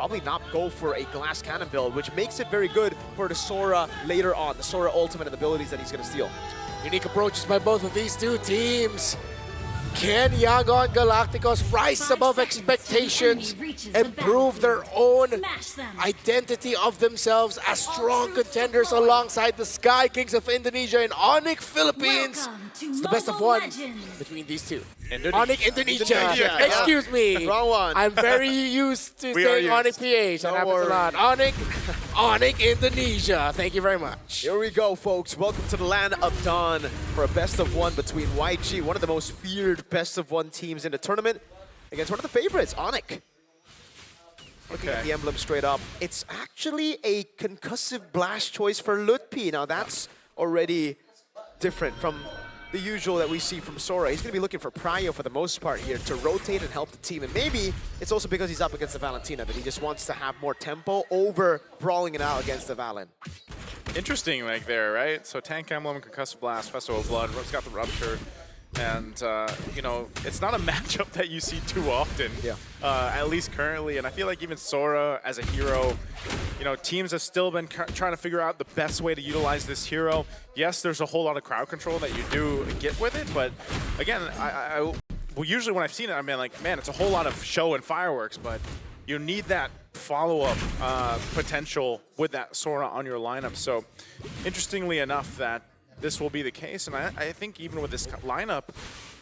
probably not go for a glass cannon build, which makes it very good for the Sora later on, the Sora ultimate and abilities that he's going to steal. Unique approaches by both of these two teams. Can Yangon Galacticos rise above expectations and prove their own identity of themselves as strong contenders alongside the Sky Kings of Indonesia and ONIC Philippines? It's the best of one between these two. ONIC Indonesia. Excuse me. Wrong one. I'm very used to saying ONIC PH. That happens a lot. ONIC Indonesia. Thank you very much. Here we go, folks. Welcome to the land of Dawn for a best of one between YG, one of the most feared best of one teams in the tournament, against one of the favorites, ONIC. Looking at the emblem straight up, it's actually a concussive blast choice for Lutpi. Now that's already different from the usual that we see from Sora. He's going to be looking for Prio for the most part here to rotate and help the team. And maybe it's also because he's up against the Valentina that he just wants to have more tempo over brawling it out against the Valen. Interesting like there, right? So Tank Emblem, Concussive Blast, Festival of Blood, Rook's got the Rupture. And, you know, it's not a matchup that you see too often, at least currently. And I feel like even Sora as a hero, you know, teams have still been trying to figure out the best way to utilize this hero. Yes, there's a whole lot of crowd control that you do get with it, but again, well, usually when I've seen it, I've been like, man, it's a whole lot of show and fireworks, but you need that follow-up potential with that Sora on your lineup. So, interestingly enough, that this will be the case, and I think even with this lineup,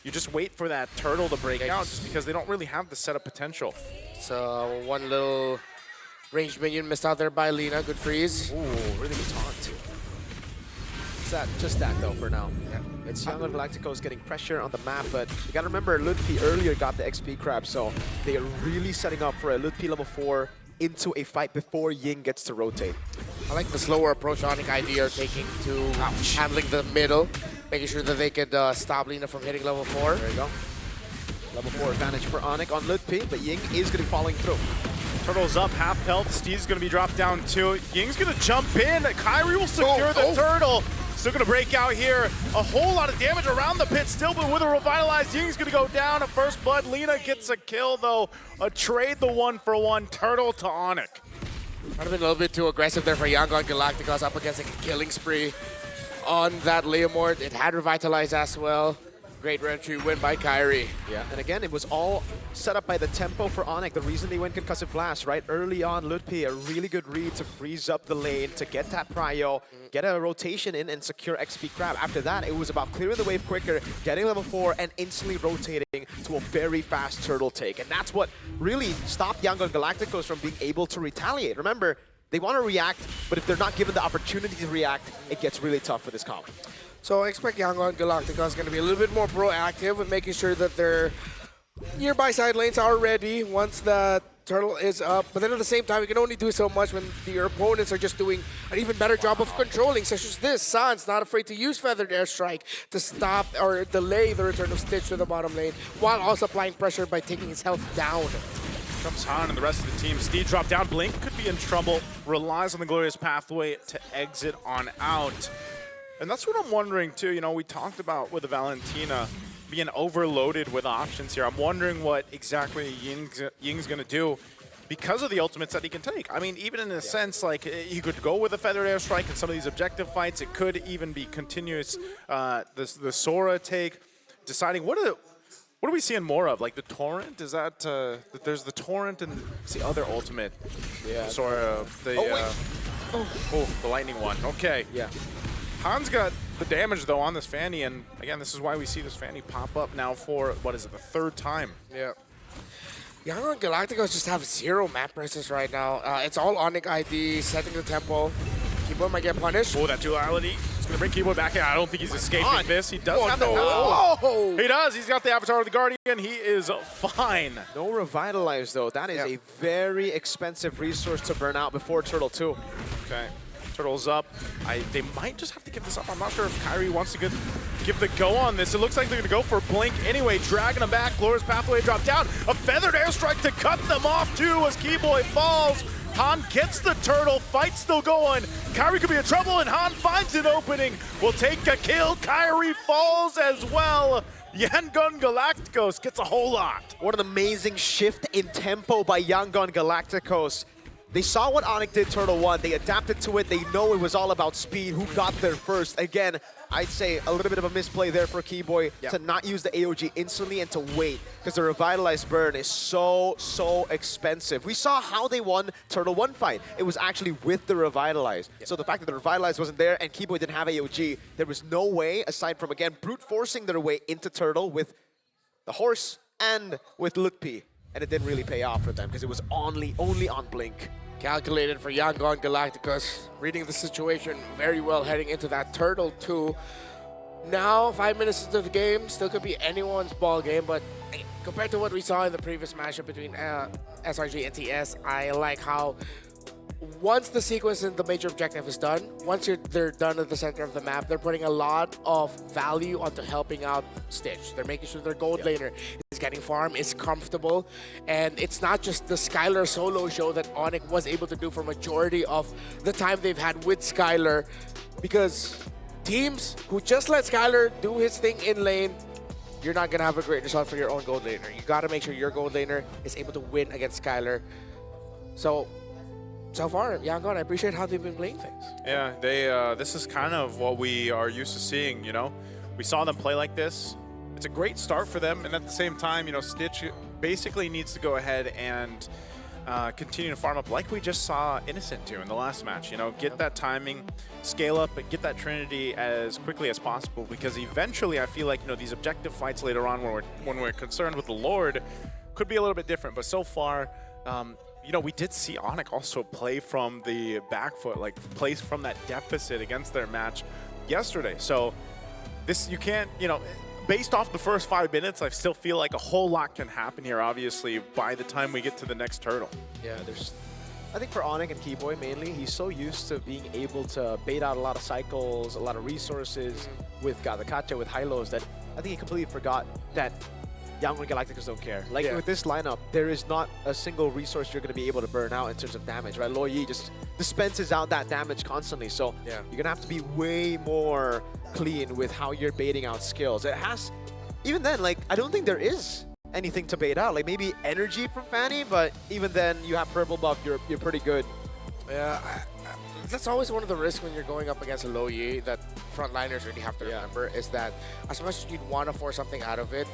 you just wait for that turtle to break out just because they don't really have the setup potential. So one little ranged minion missed out there by Lina. Good freeze. Ooh, really good taunt. It's that, just that though for now. Yeah. It's Yangon Galacticos getting pressure on the map, but you gotta remember Lutpi earlier got the XP crab, so they are really setting up for a Lutpi level 4 into a fight before Ying gets to rotate. I like the slower approach ONIC ID are taking to handling the middle, making sure that they could stop Lina from hitting level 4. There you go. Level 4 advantage for ONIC on Lutpi, but Ying is going to be falling through. Turtle's up, half health. Steve's going to be dropped down too. Ying's going to jump in. Kairi will secure the turtle. Still going to break out here. A whole lot of damage around the pit still, but with a revitalized, Ying's going to go down at first blood. Lina gets a kill though. A trade the 1-for-1 turtle to ONIC. Might have been a little bit too aggressive there for Yangon Galacticos up against a killing spree on that Leomord. It had revitalized as well. Great entry win by Kairi. Yeah, and again, it was all set up by the tempo for ONIC. The reason they went Concussive Blast, right? Early on, Lutpi, a really good read to freeze up the lane, to get that prio, get a rotation in and secure XP crab. After that, it was about clearing the wave quicker, getting level 4, and instantly rotating to a very fast turtle take. And that's what really stopped Yangon Galacticos from being able to retaliate. Remember, they want to react, but if they're not given the opportunity to react, it gets really tough for this comp. So I expect Yangon Galacticos is going to be a little bit more proactive with making sure that their nearby side lanes are ready once the turtle is up. But then at the same time, you can only do so much when your opponents are just doing an even better job of controlling, such as this. San's not afraid to use Feathered Airstrike to stop or delay the return of Stitch to the bottom lane, while also applying pressure by taking his health down. Comes Han and the rest of the team. Steve dropped down. Blink could be in trouble. Relies on the Glorious Pathway to exit on out. And that's what I'm wondering too. You know, we talked about with the Valentina being overloaded with options here. I'm wondering what exactly Ying's going to do because of the ultimates that he can take. I mean, even in a sense, like, he could go with a Feathered Airstrike in some of these objective fights. It could even be continuous, the Sora take, deciding what are we seeing more of? Like the Torrent? Is that, there's the Torrent and it's the other ultimate. Yeah. Sora, the lightning one. Okay. Yeah. Han's got the damage, though, on this Fanny, and again, this is why we see this Fanny pop up now for, what is it, the 3rd time? Yeah. Yangon Galacticos just have 0 map presence right now. It's all ONIC ID, setting the tempo. Keyboard might get punished. Oh, that duality. It's going to bring Keyboard back in. I don't think he's escaping this. He does have the... He does. He's got the Avatar of the Guardian. He is fine. No Revitalize, though. That is a very expensive resource to burn out before Turtle 2. Okay. Turtle's up. They might just have to give this up. I'm not sure if Kairi wants to give the go on this. It looks like they're going to go for Blink anyway. Dragging them back. Glorious Pathway drop down. A Feathered Airstrike to cut them off too as Keyboy falls. Han gets the turtle. Fight still going. Kairi could be in trouble and Han finds an opening. Will take a kill. Kairi falls as well. Yangon Galacticos gets a whole lot. What an amazing shift in tempo by Yangon Galacticos. They saw what ONIC did Turtle 1. They adapted to it. They know it was all about speed. Who got there first? Again, I'd say a little bit of a misplay there for Keyboy to not use the AOG instantly and to wait, because the Revitalized burn is so expensive. We saw how they won Turtle 1 fight. It was actually with the Revitalized. So the fact that the Revitalized wasn't there and Keyboy didn't have AOG, there was no way, aside from, again, brute forcing their way into Turtle with the horse and with Lutpi. And it didn't really pay off for them because it was only on Blink. Calculated for Yangon Galacticos, reading the situation very well heading into that Turtle 2. Now, 5 minutes into the game, still could be anyone's ball game, but compared to what we saw in the previous matchup between SRG and TS, I like how once the sequence and the major objective is done, once they're done at the center of the map, they're putting a lot of value onto helping out Stitch. They're making sure their gold laner is getting farm, is comfortable, and it's not just the Skylar solo show that ONIC was able to do for majority of the time they've had with Skylar, because teams who just let Skylar do his thing in lane, you're not going to have a great result for your own gold laner. You got to make sure your gold laner is able to win against Skylar. So far, Yangon, I appreciate how they've been playing things. Yeah, this is kind of what we are used to seeing, you know? We saw them play like this. It's a great start for them, and at the same time, you know, Stitch basically needs to go ahead and continue to farm up like we just saw Innocent do in the last match, you know? Get that timing, scale up, and get that Trinity as quickly as possible, because eventually I feel like, you know, these objective fights later on when we're concerned with the Lord could be a little bit different, but so far, you know, we did see ONIC also play from the back foot, like play from that deficit against their match yesterday. So this, you can't, you know, based off the first 5 minutes, I still feel like a whole lot can happen here, obviously, by the time we get to the next Turtle. Yeah, I think for ONIC and Keyboy mainly, he's so used to being able to bait out a lot of cycles, a lot of resources with Gazakacha, with Hylos, that I think he completely forgot that Yangon Galacticos don't care. Like with this lineup, there is not a single resource you're going to be able to burn out in terms of damage, right? Lo Yi just dispenses out that damage constantly, so you're going to have to be way more clean with how you're baiting out skills. It has, even then, like, I don't think there is anything to bait out. Like, maybe energy from Fanny, but even then, you have purple buff, you're pretty good. Yeah, that's always one of the risks when you're going up against a Lo Yi that frontliners really have to remember, is that as much as you'd want to force something out of it,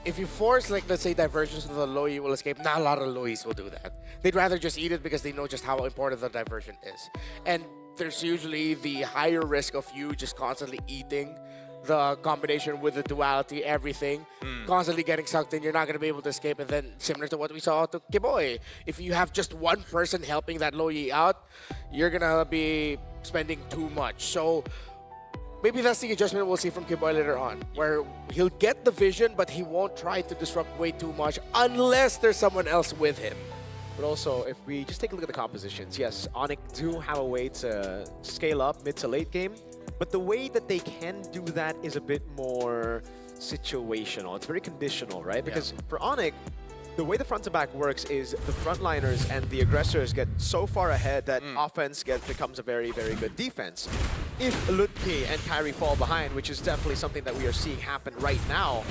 if you force, like, let's say diversion so the Lo Yi will escape, not a lot of Lo Yis will do that. They'd rather just eat it because they know just how important the diversion is. And there's usually the higher risk of you just constantly eating the combination with the duality, everything, constantly getting sucked in. You're not going to be able to escape. And then similar to what we saw to Keyboy, if you have just one person helping that Lo Yi out, you're going to be spending too much. So maybe that's the adjustment we'll see from Keyboy later on, where he'll get the vision, but he won't try to disrupt way too much unless there's someone else with him. But also, if we just take a look at the compositions, yes, ONIC do have a way to scale up mid to late game, but the way that they can do that is a bit more situational. It's very conditional, right? Because for ONIC, the way the front to back works is the frontliners and the aggressors get so far ahead that offense becomes a very, very good defense. If Lutpi and Kyrie fall behind, which is definitely something that we are seeing happen right now,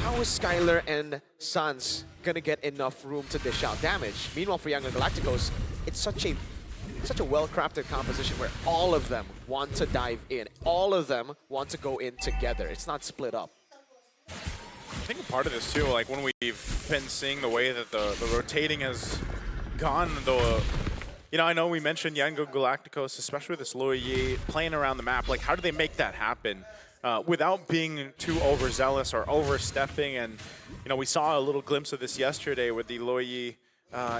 how is Skylar and Sans gonna get enough room to dish out damage? Meanwhile, for Yangon Galacticos, it's such a well-crafted composition where all of them want to dive in. All of them want to go in together. It's not split up. I think a part of this too, like when we've been seeing the way that the rotating has gone, though, you know, I know we mentioned Yangon Galacticos, especially with this Lo Yi playing around the map. Like, how do they make that happen without being too overzealous or overstepping? And, you know, we saw a little glimpse of this yesterday with the Lo Yi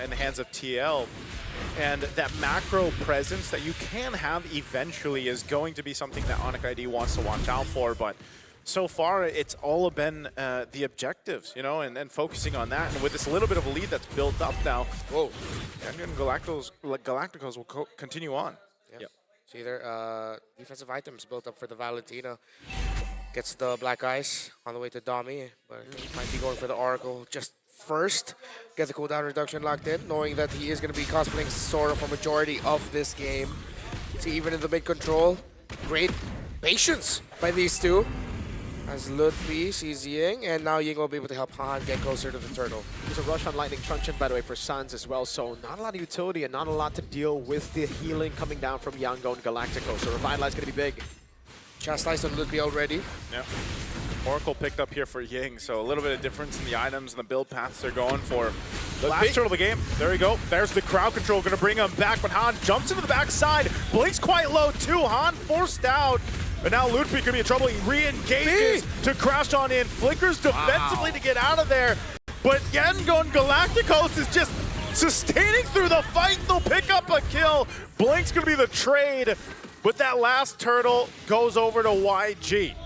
in the hands of TL. And that macro presence that you can have eventually is going to be something that ONIC ID wants to watch out for. But so far, it's all been the objectives, you know, and focusing on that. And with this little bit of a lead that's built up now, Yangon Galacticos will continue on. Yep. See there, defensive items built up for the Valentina. Gets the Black Ice on the way to Dami, but he might be going for the Oracle just first. Get the cooldown reduction locked in, knowing that he is going to be cosplaying Sora for majority of this game. See, even in the mid control, great patience by these two. As Ludwig sees Ying, and now Ying will be able to help Han get closer to the turtle. There's a rush on Lightning Truncheon, by the way, for Sans as well, so not a lot of utility and not a lot to deal with the healing coming down from Yangon Galacticos. So Revitalize going to be big. Chastised on Ludwig already. Yeah. Oracle picked up here for Ying, so a little bit of difference in the items and the build paths they're going for. Last turtle of the game. There you go. There's the crowd control, going to bring him back, but Han jumps into the backside. Blink's quite low too. Han forced out. But now Ludwig could be in trouble. He re-engages to crash on in. Flickers defensively to get out of there. But Yangon Galacticos is just sustaining through the fight. They'll pick up a kill. Blink's going to be the trade. But that last turtle goes over to YG.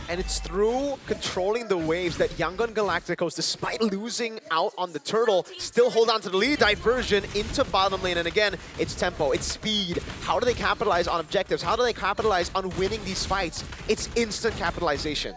And it's through controlling the waves that Yangon Galacticos, despite losing out on the turtle, still hold on to the lead. Diversion into bottom lane. And again, it's tempo, it's speed. How do they capitalize on objectives? How do they capitalize on winning these fights? It's instant capitalization.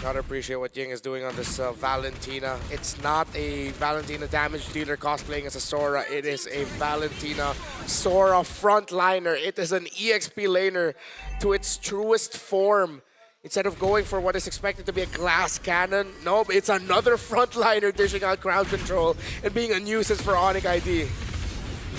Gotta appreciate what Ying is doing on this Valentina. It's not a Valentina damage dealer cosplaying as a Sora. It is a Valentina Sora frontliner. It is an EXP laner to its truest form. Instead of going for what is expected to be a glass cannon, nope, it's another frontliner dishing out crowd control and being a nuisance for ONIC ID.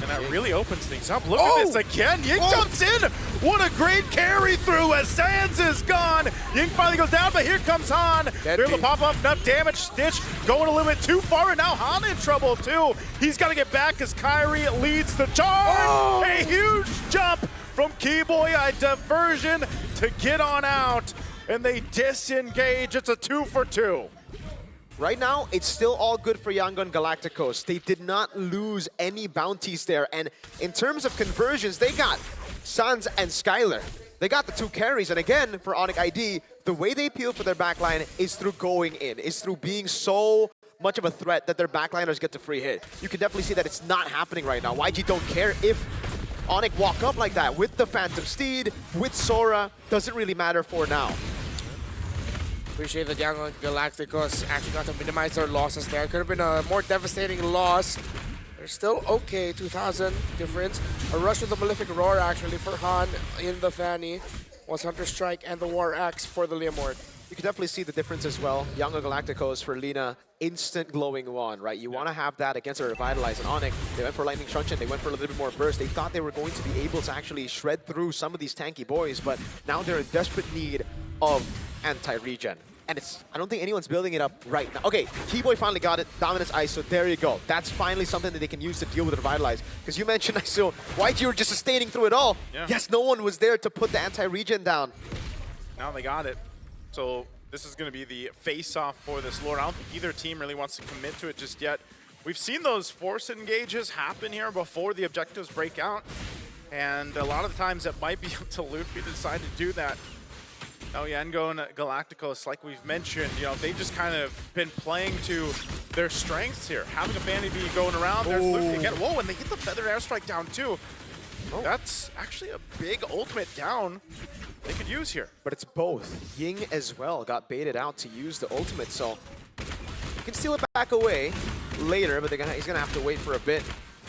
And that really opens things up. Look at this again. Ying jumps in. What a great carry through as Sans is gone. Ying finally goes down, but here comes Han. They're able to pop up enough damage. Stitch going a little bit too far, and now Han in trouble too. He's got to get back as Kyrie leads the charge. A huge jump from Keyboy. A diversion to get on out. And they disengage. It's a 2 for 2. Right now, it's still all good for Yangon Galacticos. They did not lose any bounties there. And in terms of conversions, they got Sans and Skylar. They got the 2 carries. And again, for ONIC ID, the way they appeal for their backline is through going in, is through being so much of a threat that their backliners get the free hit. You can definitely see that it's not happening right now. YG don't care if ONIC walk up like that with the Phantom Steed, with Sora. Doesn't really matter for now. Appreciate that Yangon Galacticos actually got to minimize their losses there. Could have been a more devastating loss. They're still okay, 2,000 difference. A rush with the Malefic Roar actually for Han in the Fanny. Was Hunter Strike and the War Axe for the Leomord. You can definitely see the difference as well. Yangon Galacticos for Lina, instant glowing wand, right? You want to have that against a Revitalize. And ONIC, they went for Lightning Truncheon, they went for a little bit more burst. They thought they were going to be able to actually shred through some of these tanky boys, but now they're in desperate need of anti-regen. And I don't think anyone's building it up right now. Okay, Keyboy finally got it. Dominance Ice, so there you go. That's finally something that they can use to deal with Revitalize. Because you mentioned, ISO, YG were just sustaining through it all. Yeah. Yes, no one was there to put the anti-regen down. Now they got it. So this is going to be the face-off for this Lord. I don't think either team really wants to commit to it just yet. We've seen those force engages happen here before the objectives break out. And a lot of the times it might be up to Ludwig to decide to do that. Now Yangon Galacticos, like we've mentioned, you know, they've just kind of been playing to their strengths here. Having a Fanny B going around, there's Ludwig again. Whoa, and they get the Feathered Airstrike down too. That's actually a big ultimate down they could use here. But it's both. Ying as well got baited out to use the ultimate, so you can steal it back away later, but he's gonna have to wait for a bit.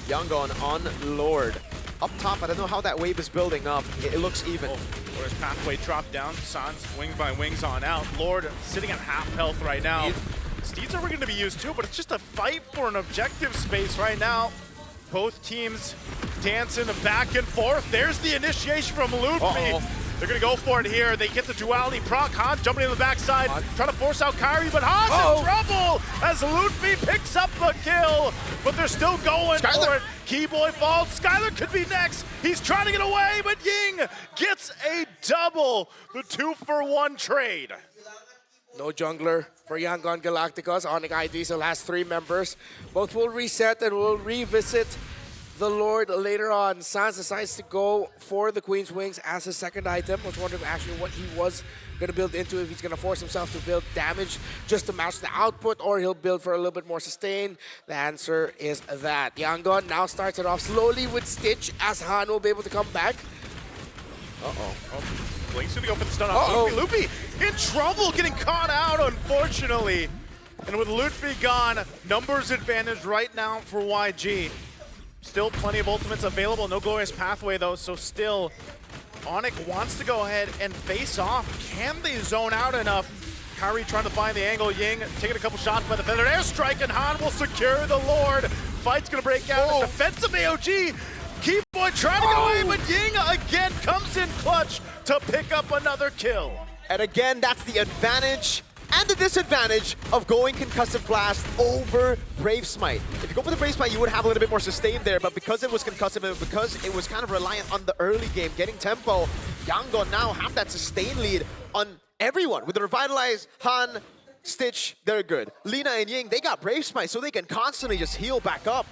Yangon on Lord. Up top, I don't know how that wave is building up. It looks even. Where's Pathway dropped down? Sans wings by wings on out. Lord sitting at half health right now. Steeds are going to be used too, but it's just a fight for an objective space right now. Both teams dancing back and forth. There's the initiation from Ludwig. They're going to go for it here. They get the duality proc. Han jumping in the backside, trying to force out Kyrie, but Han's in trouble as Ludwig picks up the kill. But they're still going for it. Keyboy falls. Skylar could be next. He's trying to get away, but Ying gets a double. The 2-for-1 trade. No jungler for Yangon Galacticos. ONIC ID still has 3 members. Both will reset and will revisit the Lord later on. Sans decides to go for the Queen's Wings as his second item. I was wondering actually what he was going to build into, if he's going to force himself to build damage just to match the output, or he'll build for a little bit more sustain. The answer is that. Yangon now starts it off slowly with Stitch as Han will be able to come back. Blink's going to go for the stun off. Ludwig in trouble, getting caught out, unfortunately. And with Ludwig gone, numbers advantage right now for YG. Still plenty of ultimates available. No glorious pathway, though, so still ONIC wants to go ahead and face off. Can they zone out enough? Kyrie trying to find the angle. Ying taking a couple shots by the feathered airstrike, and Han will secure the Lord. Fight's gonna break out. Defensive AOG. Keyboy trying to go in, but Ying again comes in clutch to pick up another kill. And again, that's the advantage and the disadvantage of going Concussive Blast over Brave Smite. If you go for the Brave Smite, you would have a little bit more sustain there, but because it was concussive and because it was kind of reliant on the early game, getting tempo, Yangon now have that sustain lead on everyone. With the Revitalize, Han, Stitch, they're good. Lina and Ying, they got Brave Smite, so they can constantly just heal back up.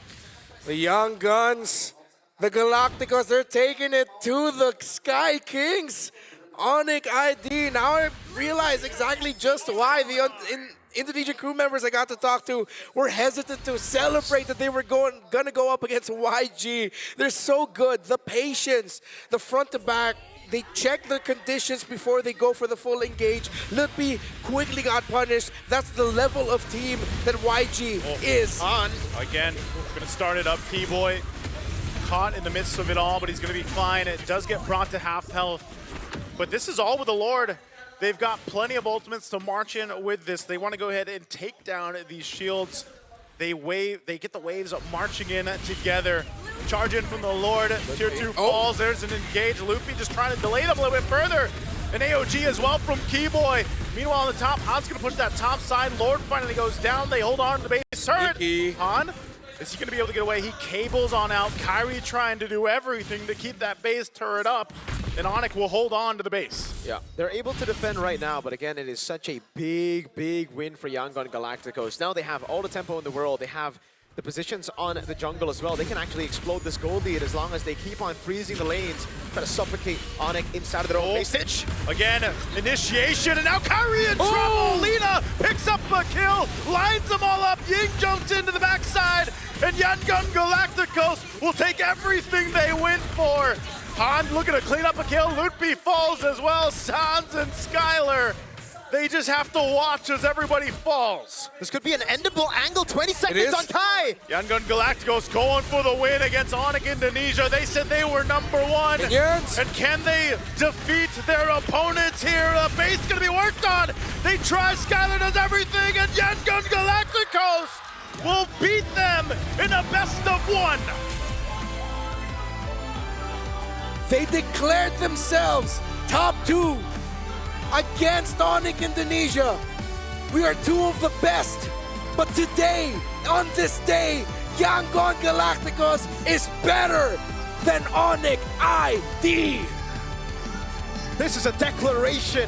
The Young Guns, the Galacticos, they're taking it to the Sky Kings. ONIC ID, now I realize exactly just why the Indonesian crew members I got to talk to were hesitant to celebrate that they were gonna go up against YG. They're so good. The patience, the front to back, they check the conditions before they go for the full engage. Lutpi quickly got punished. That's the level of team that YG is on. Again, gonna start it up, Keyboy. Caught in the midst of it all, but he's gonna be fine. It does get brought to half health. But this is all with the Lord. They've got plenty of ultimates to march in with this. They want to go ahead and take down these shields. They get the waves marching in together. Charge in from the Lord. Tier 2 falls. There's an engage. Lutpi just trying to delay them a little bit further. An AOG as well from Keyboy. Meanwhile, on the top, Han's going to push that top side. Lord finally goes down. They hold on to the base turret. Han, is he going to be able to get away? He cables on out. Kyrie trying to do everything to keep that base turret up. And ONIC will hold on to the base. Yeah, they're able to defend right now, but again, it is such a big win for Yangon Galacticos. Now they have all the tempo in the world. They have the positions on the jungle as well. They can actually explode this gold lead as long as they keep on freezing the lanes, try to suffocate ONIC inside of their own base. Stitch! Again, initiation, and now Kyrie in trouble! Lina picks up a kill, lines them all up. Ying jumps into the backside, and Yangon Galacticos will take everything they win for. Han looking to clean up a kill. Lutpi falls as well. Sans and Skylar, they just have to watch as everybody falls. This could be an endable angle. 20 seconds on Kai. Yangon Galacticos going for the win against ONIC Indonesia. They said they were #1. Yes. And can they defeat their opponents here? The base going to be worked on. They try. Skylar does everything, and Yangon Galacticos will beat them in a best-of-1. They declared themselves top 2 against ONIC Indonesia. We are 2 of the best. But today, on this day, Yangon Galacticos is better than ONIC ID. This is a declaration